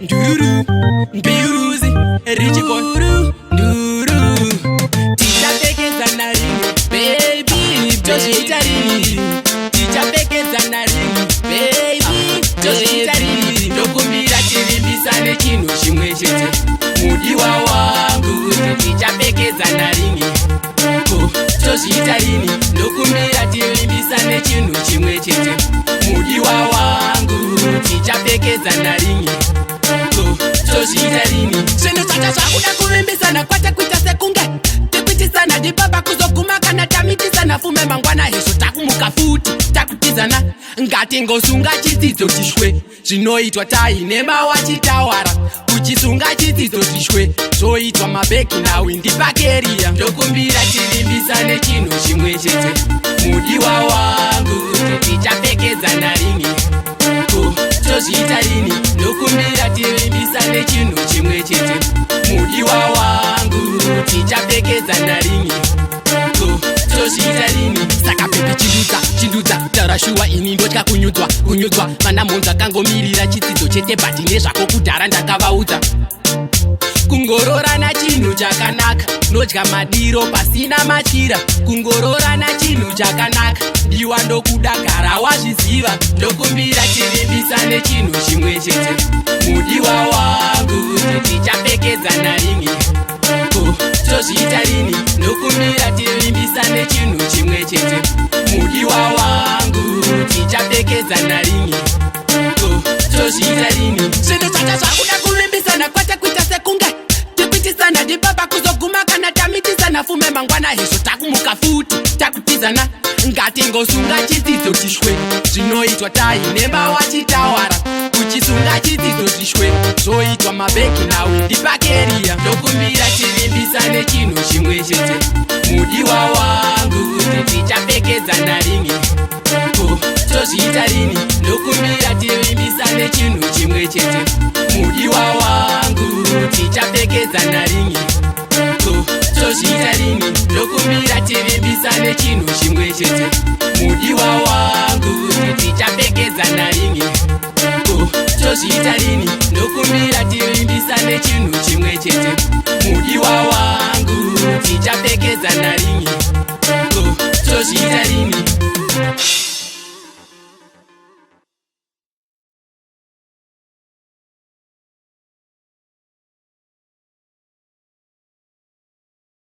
nduru mbiruzi richikon nduru tichapfekedzana ringi baby tozviita ringi tichapfekedzana ringi baby tozviita ringi ndokumbira tirimbisane chinhu chimwe chete mudiwa wangu tichapfekedzana ringi tozviita ringi ndokumbira tirimbisane chinhu chimwe chete mudiwa wangu tichapfekedzana ringi tozviita ringi zvinhu zvacha zvakuda kuvimbisana kwete kuita sekunge tikuitisana ndibaba kuzoguma kana tamitisana fume mangwana hezvo takumuka futi takutizana ngatingosunga chidzidzo tishwe zvinoitwa taine mawachitawara kuchisunga chidzidzo tishwe zvoitwa mabeki nawindi pakeriya ndokumbira tirimbisane chinhu chimwe chete mudiwa wangu tichapfekedzana ringi tozviita rini ndokumbira tirimbisane chinhu chimwe chete mudiwa wangu tichapfekedzana ringi tozviita rini saka pepi chindudza tarashuwa ini ndotya kunyudzwa mana monza kangomirira chidzidzo chete bhati nezvako kudhara ndakavaudza kungororana chinhu chakanaka nodya madiro pasina machira kungororana chinhu chakanaka ndiwa ndokudagara wazviziva ndokumbira tirimbisane chinhu chimwe chete mudiwa wangu tichapfekedzana ringi tozviita rini ndokumbira tirimbisane chinhu chimwe chete mudiwa wangu tichapfekedzana ringi tozviita rini zvinhu zvacha zvakuda kuvimbisana kwete kuita sekunge tikuitisana ndibaba kuzoguma kana tamitisana fume mangwana hezvo takumuka futi takutizana ngatingosunga chidzidzo tishwe zvinoitwa taine mawachitawara kuchisunga chidzidzo tishwe zvoitwa mabeki nawindi pakeriya ndokumbira tirimbisane chinhu chimwe chete mudiwa wangu tichapfekedzana ringi tozviita rini ndokumbira tirimbisane chinhu chimwe chete mudiwa wangu tichapfekedzana ringi tozviita rini ndokumbira tirimbisane chinhu chimwe chete mudiwa wangu tichapfekedzana ringi tozviita rini ndokumbira tirimbisane chinhu chimwe chete